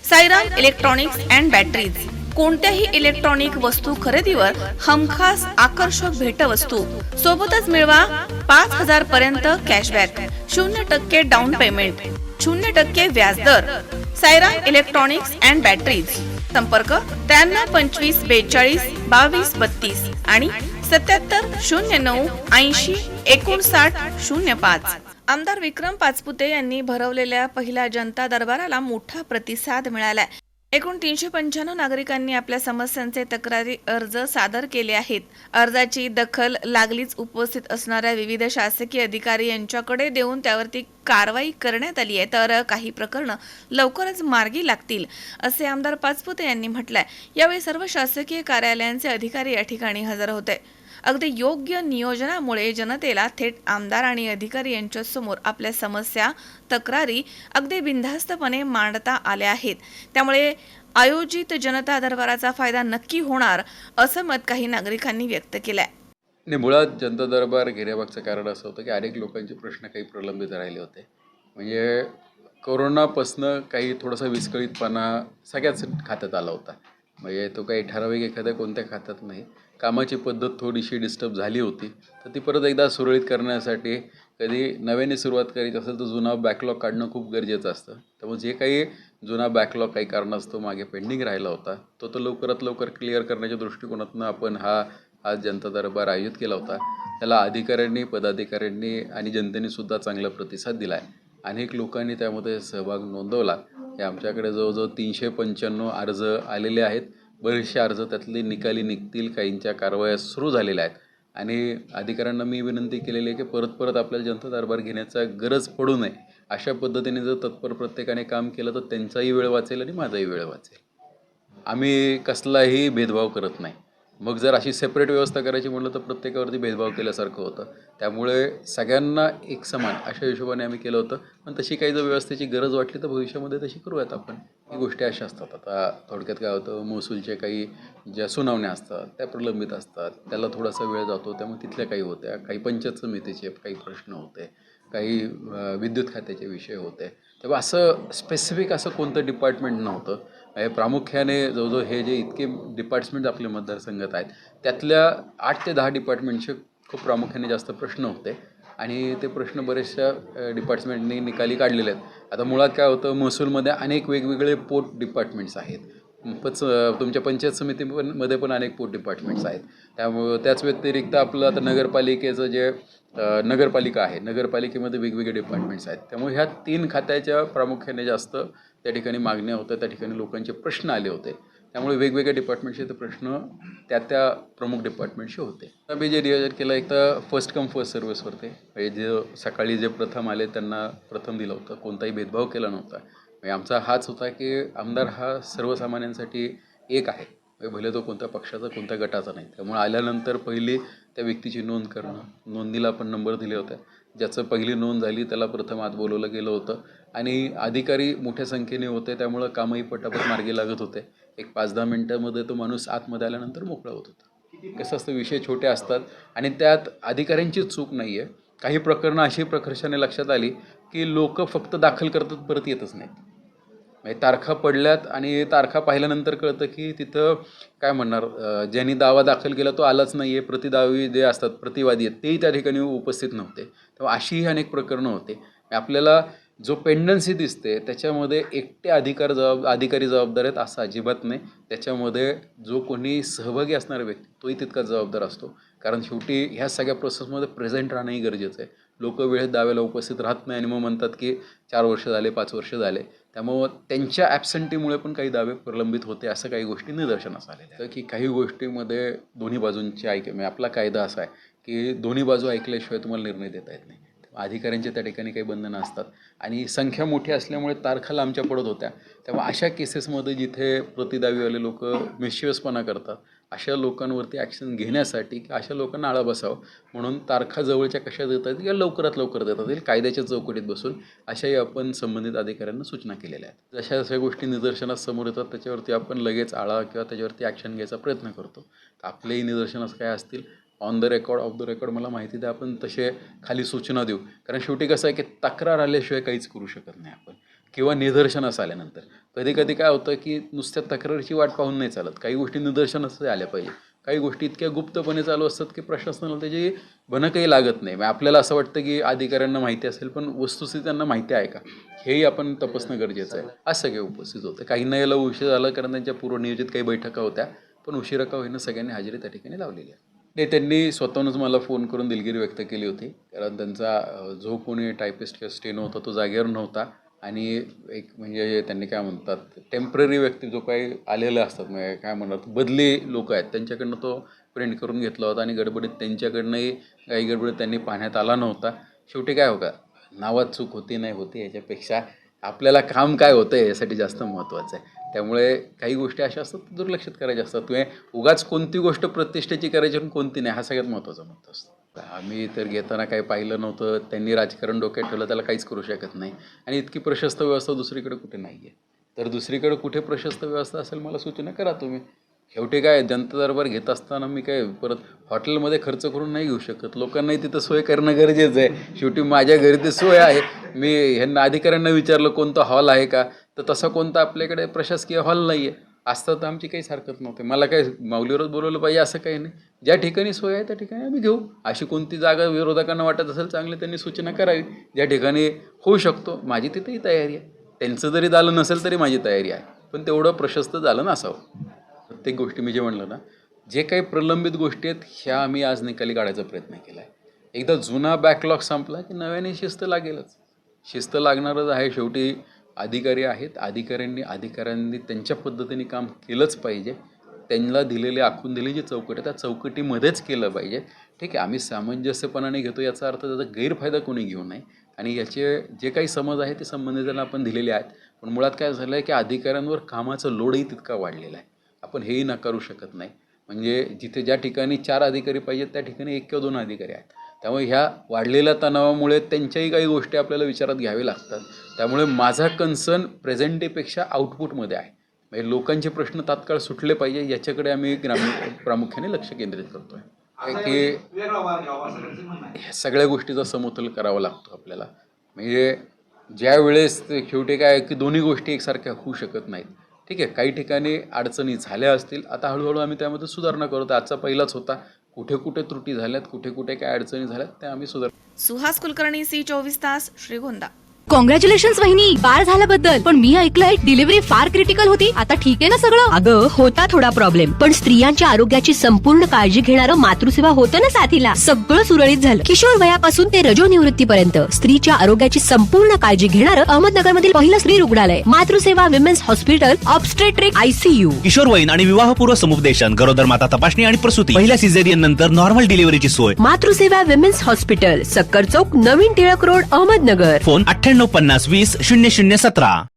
Sairam electronics and batteries कोणत्याही electronic वस्तू खरेदीवर हमखास आकर्षक भेटवस्तू सोबतच मिळवा 5,000 पर्यंत कॅशबॅक 0% डाऊन पेमेंट 0% व्याजदर साईराम इलेक्ट्रॉनिक्स अँड बॅटरीज संपर्क 93 25 42 22 32 आणि 77 09 80 59 05. आमदार विक्रम पाचपुते यांनी भरवलेल्या पहिल्या जनता दरबाराला मोठा प्रतिसाद मिळालाय. एकूण 395 नागरिकांनी आपल्या समस्यांचे तक्रारी अर्ज सादर केले आहेत. अर्जाची दखल लागलीच उपस्थित असणाऱ्या विविध शासकीय अधिकारी यांच्याकडे देऊन त्यावरती कारवाई करण्यात आली आहे, तर काही प्रकरणं लवकरच मार्गी लागतील असे आमदार पाचपुते यांनी म्हटलंय. यावेळी सर्व शासकीय कार्यालयांचे अधिकारी या ठिकाणी हजर होते. अगदी योग्य नियोजनामुळे जनतेला थेट आमदार आणि अधिकारी यांच्या समोर आपल्या समस्या तक्रारी अगदी बिनधास्तपणे मांडता आल्या आहेत. त्यामुळे आयोजित जनता दरबाराचा फायदा नक्की होणार असं मत काही नागरिकांनी व्यक्त केलंय. आणि मुळात जनता दरबार घेण्यामागचं कारण असं होतं की अनेक लोकांचे प्रश्न काही प्रलंबित राहिले होते. म्हणजे कोरोनापासनं काही थोडासा विस्कळीतपणा सगळ्याच खात्यात आला होता. म्हणजे तो काही ठराविक एखाद्या कोणत्या खात्यात नाही. कामाची पद्धत थोडीशी डिस्टर्ब झाली होती, तर ती परत एकदा सुरळीत करण्यासाठी कधी नव्याने सुरुवात करायची असेल तर जुना बॅकलॉग काढणं खूप गरजेचं असतं. त्यामुळे जे काही जुना बॅकलॉग काही कारणास्तव मागे पेंडिंग राहिला होता तो लवकरात लवकर क्लिअर करण्याच्या दृष्टिकोनातून आपण आज जनता दरबार आयोजित केला होता. त्याला अधिकाऱ्यांनी, पदाधिकाऱ्यांनी आणि जनतेने सुद्धा चांगला प्रतिसाद दिला आहे. अनेक लोकांनी त्यामध्ये सहभाग नोंदवला. हे आमच्याकडे जवळजवळ 395 अर्ज आलेले आहेत. बरेचसे अर्ज त्यातले निकाली निघतील, काहींच्या कारवाया सुरू झालेल्या आहेत. आणि अधिकाऱ्यांना मी विनंती केलेली आहे की परत आपल्याला जनता दरबार घेण्याचा गरज पडू नये. अशा पद्धतीने जर तत्पर प्रत्येकाने काम केलं तर त्यांचाही वेळ वाचेल आणि माझाही वेळ वाचेल. आम्ही कसलाही भेदभाव करत नाही. मग जर अशी सेपरेट व्यवस्था करायची म्हटलं तर प्रत्येकावरती भेदभाव केल्यासारखं होतं. त्यामुळे सगळ्यांना एक समान अशा हिशोबाने आम्ही केलं होतं. पण तशी काही जर व्यवस्थेची गरज वाटली तर भविष्यामध्ये तशी करूयात आपण. ही गोष्टी अशा असतात. आता थोडक्यात काय होतं, महसूलचे काही ज्या सुनावण्या असतात त्या प्रलंबित असतात, त्याला थोडासा वेळ जातो. त्यामुळे तिथल्या काही होत्या, काही पंचायत समितीचे काही प्रश्न होते, काही विद्युत खात्याचे विषय होते. तेव्हा असं स्पेसिफिक असं कोणतं डिपार्टमेंट नव्हतं. प्रामुख्याने जवळजवळ हे जे इतके डिपार्टमेंट आपल्या मतदारसंघात आहेत त्यातल्या 8 ते 10 डिपार्टमेंटचे खूप प्रामुख्याने जास्त प्रश्न होते आणि ते प्रश्न बरेचशा डिपार्टमेंटनी निकाली काढलेले आहेत. आता मुळात काय होतं, महसूलमध्ये अनेक वेगवेगळे पोट डिपार्टमेंट्स आहेत. तुमच्या पंचायत समितीमध्ये पण अनेक पोट डिपार्टमेंट्स आहेत. त्यामुळं त्याच व्यतिरिक्त आपलं आता नगरपालिकेचं जे नगरपालिका आहे, नगरपालिकेमध्ये वेगवेगळे डिपार्टमेंट्स आहेत. त्यामुळे ह्या 3 खात्याच्या प्रामुख्याने जास्त त्या ठिकाणी मागण्या होत्या, त्या ठिकाणी लोकांचे प्रश्न आले होते. त्यामुळे वेगवेगळ्या डिपार्टमेंटचे ते प्रश्न त्या प्रमुख डिपार्टमेंटचे होते. आम्ही जे नियोजन केलं, एक तर फर्स्ट कम फर्स्ट सर्व्हिसवरती म्हणजे जे सकाळी जे प्रथम आले त्यांना प्रथम दिलं होतं. कोणताही भेदभाव केला नव्हता. म्हणजे आमचा हाच होता की आमदार हा सर्वसामान्यांसाठी एक आहे. भले तो कोणत्या पक्षाचा, कोणत्या गटाचा नाही. त्यामुळे आल्यानंतर पहिली त्या व्यक्तीची नोंद करणं, नोंदीला आपण नंबर दिले होते. ज्याचं पहिली नोंद झाली त्याला प्रथम आत बोलवलं गेलं होतं आणि अधिकारी मोठ्या संख्येने होते. त्यामुळं कामही पटापट मार्गी लागत होते. एक 5-10 मिनटामध्ये तो माणूस आतमध्ये आल्यानंतर मोकळा होत होता. कसं असतं, विषय छोटे असतात आणि त्यात अधिकाऱ्यांची चूक नाही आहे. काही प्रकरणं अशी प्रकर्षाने लक्षात आली की लोक फक्त दाखल करतात, परत येतच नाहीत. म्हणजे तारखा पडल्यात आणि तारखा पाहिल्यानंतर कळतं की तिथं काय म्हणणार, ज्यांनी दावा दाखल केला तो आलाच नाही आहे. प्रतिदावी जे असतात, प्रतिवादी आहेत, तेही त्या ठिकाणी उपस्थित नव्हते. तेव्हा अशीही अनेक प्रकरणं होते. आपल्याला जो पेंडन्सी दिसते त्याच्यामध्ये एकटे अधिकारी जबाबदार आहेत असं अजिबात नाही. त्याच्यामध्ये जो कोणी सहभागी असणारा व्यक्ती तोही तितकाच जबाबदार असतो. कारण शेवटी ह्या सगळ्या प्रोसेसमध्ये प्रेझेंट राहणंही गरजेचं आहे. लोक वेळेत दाव्याला उपस्थित राहत नाही आणि मग म्हणतात की 4 वर्ष झाले, 5 वर्ष झाले. त्यामुळं त्यांच्या ॲबसेंटीमुळे पण काही दावे प्रलंबित होते. असं काही गोष्टी निदर्शनास आलेल्या आहेत की काही गोष्टीमध्ये दोन्ही बाजूंची म्हणजे आपला कायदा असा आहे की दोन्ही बाजू ऐकल्याशिवाय तुम्हाला निर्णय देता येत नाही. अधिकाऱ्यांच्या त्या ठिकाणी काही बंधनं असतात आणि संख्या मोठी असल्यामुळे तारखा लांबच्या पडत होत्या. तेव्हा अशा केसेसमध्ये जिथे प्रतिदावीवाले लोक मिस्चिवसपणा करतात, अशा लोकांवरती ॲक्शन घेण्यासाठी अशा लोकांना आळा बसावं म्हणून तारखा जवळच्या कशा देता येतील या लवकरात लवकर देता येईल कायद्याच्या चौकटीत बसून, अशाही आपण संबंधित अधिकाऱ्यांना सूचना केलेल्या आहेत. जशा गोष्टी निदर्शनास समोर येतात त्याच्यावरती आपण लगेच आळा किंवा त्याच्यावरती ॲक्शन घ्यायचा प्रयत्न करतो. तर आपलेही निदर्शनास काय असतील, on the record, of the record मला माहिती द्या, आपण तसे खाली सूचना देऊ. कारण शेवटी कसं आहे की तक्रार आल्याशिवाय काहीच करू शकत नाही आपण. किंवा निदर्शनास आल्यानंतर. कधी कधी काय होतं की नुसत्या तक्रारीची वाट पाहून नाही चालत, काही गोष्टी निदर्शनास आल्या पाहिजे. काही गोष्टी इतक्या गुप्तपणे चालू असतात की प्रशासनाला त्याची भनकही लागत नाही. आपल्याला असं वाटतं की अधिकाऱ्यांना माहिती असेल, पण वस्तुस्थिती त्यांना माहिती आहे का हेही आपण तपासणं गरजेचं आहे. आज सगळे उपस्थित होते. काहींना याला उशीर झाला कारण त्यांच्या पूर्वनियोजित काही बैठका होत्या, पण उशिरा का होईना सगळ्यांनी हजेरी त्या ठिकाणी लावलेली आहे. नाही, त्यांनी स्वतःहूनच मला फोन करून दिलगिरी व्यक्त केली होती, कारण त्यांचा जो कोणी टायपिस्ट किंवा स्टेनो होता तो जागेवर नव्हता आणि एक म्हणजे त्यांनी काय म्हणतात टेम्पररी व्यक्ती जो काही आलेले असतात, म्हणजे काय म्हणतात बदली लोक आहेत, त्यांच्याकडनं तो प्रिंट करून घेतला होता आणि गडबडीत त्यांच्याकडनंही काही गडबडीत त्यांनी पाहण्यात आला नव्हता. शेवटी काय हो का, नावात चूक होती नाही होती याच्यापेक्षा आपल्याला काम काय होतं यासाठी जास्त महत्त्वाचं आहे. त्यामुळे काही गोष्टी अशा असतात दुर्लक्षित करायच्या असतात. तुम्ही उगाच कोणती गोष्ट प्रतिष्ठेची करायची आणि कोणती नाही हा सगळ्यात महत्त्वाचा मुद्दा असतो. आम्ही तर घेताना काही पाहिलं नव्हतं, त्यांनी राजकारण डोक्यात ठेवलं, त्याला काहीच करू शकत नाही. आणि इतकी प्रशस्त व्यवस्था दुसरीकडे कुठे नाही आहे. तर दुसरीकडे कुठे प्रशस्त व्यवस्था असेल मला सूचना करा तुम्ही. शेवटी काय जनता दरबार घेत असताना मी काय परत हॉटेलमध्ये खर्च करून नाही घेऊ शकत, लोकांनाही तिथं सोय करणं गरजेचं आहे. शेवटी माझ्या घरी ती सोय आहे. मी ह्यांना अधिकाऱ्यांना विचारलं कोणता हॉल आहे का, तर तसा कोणता आपल्याकडे प्रशासकीय हॉल नाही आहे. असतं तर आमची काहीच हरकत नव्हती. मला काय माऊलीवरच बोलवलं पाहिजे असं काही नाही. ज्या ठिकाणी सोय आहे त्या ठिकाणी आम्ही घेऊ. अशी कोणती जागा विरोधकांना वाटत असेल चांगली त्यांनी सूचना करावी. ज्या ठिकाणी होऊ शकतो माझी तिथेही तयारी आहे. त्यांचं जरी झालं नसेल तरी माझी तयारी आहे, पण तेवढं प्रशस्त झालं नसावं. प्रत्येक गोष्टी मी जे म्हणलं ना, जे काही प्रलंबित गोष्टी आहेत ह्या आम्ही आज निकाली काढायचा प्रयत्न केला आहे. एकदा जुना बॅकलॉग संपला की नव्याने शिस्त लागेलच. शिस्त लागणारच आहे. शेवटी अधिकारी आहेत, अधिकाऱ्यांनी त्यांच्या पद्धतीने काम केलंच पाहिजे. त्यांना दिलेली आखून दिलेली जी चौकट आहे त्या चौकटीमध्येच केलं पाहिजे. ठीक आहे, आम्ही सामंजस्यपणाने घेतो याचा अर्थ त्याचा गैरफायदा कोणी घेऊ नये. आणि याचे जे काही समज आहे ते संबंधितांना आपण दिलेले आहेत. पण मुळात काय झालं आहे की अधिकाऱ्यांवर कामाचा लोडही तितका वाढलेला आहे. आपण हेही नाकारू शकत नाही. म्हणजे जिथे ज्या ठिकाणी 4 अधिकारी पाहिजेत त्या ठिकाणी 1 किंवा 2 अधिकारी आहेत. त्यामुळे ह्या वाढलेल्या तणावामुळे त्यांच्याही काही गोष्टी आपल्याला विचारात घ्याव्या लागतात. त्यामुळे माझा कन्सर्न प्रेझेंट डेपेक्षा आउटपुटमध्ये आहे. म्हणजे लोकांचे प्रश्न तात्काळ सुटले पाहिजे याच्याकडे आम्ही प्रामुख्याने लक्ष केंद्रित करतो आहे की ह्या सगळ्या गोष्टीचा समतोल करावा लागतो आपल्याला. म्हणजे ज्या वेळेस शेवटी काय की दोन्ही गोष्टी एकसारख्या होऊ शकत नाहीत. ठीक आहे, काही ठिकाणी अडचणी झाल्या असतील, आता हळूहळू आम्ही त्यामध्ये सुधारणा करतो. आजचा पहिलाच होता. कुठे कुठे त्रुटी झाल्यात, कुठे कुठे काय अडचणी झाल्यात त्या आम्ही सुहास कुलकर्णी, C24 तास, श्रीगोंदा. कॉंग्रॅच्युलेशन्स वहिनी, बाळ झाल्याबद्दल. पण मी ऐकलंय डिलिव्हरी फार क्रिटिकल होती. आता ठीक आहे ना सगळं? अगं होता थोडा प्रॉब्लेम, पण स्त्रियांच्या आरोग्याची संपूर्ण काळजी घेणारं मातृसेवा होतं ना साथीला. सगळं सुरळीत झालं. किशोर वयापासून ते रजोनिवृत्तीपर्यंत स्त्रीच्या आरोग्याची संपूर्ण काळजी घेणारं अहमदनगरमधील पहिलं स्त्री रुग्णालय Matruseva women's hospital, obstetric ICU. किशोरवयीन आणि विवाहपूर्व समुपदेशन, गरोदर माता तपासणी आणि प्रसूती, पहिल्या सिझेरियन नंतर नॉर्मल डिलिव्हरीची सोय. मातृसेवा विमेन्स हॉस्पिटल, सक्कर चौक, नवीन टिळक रोड, अहमदनगर. फोन 9850 20 0017.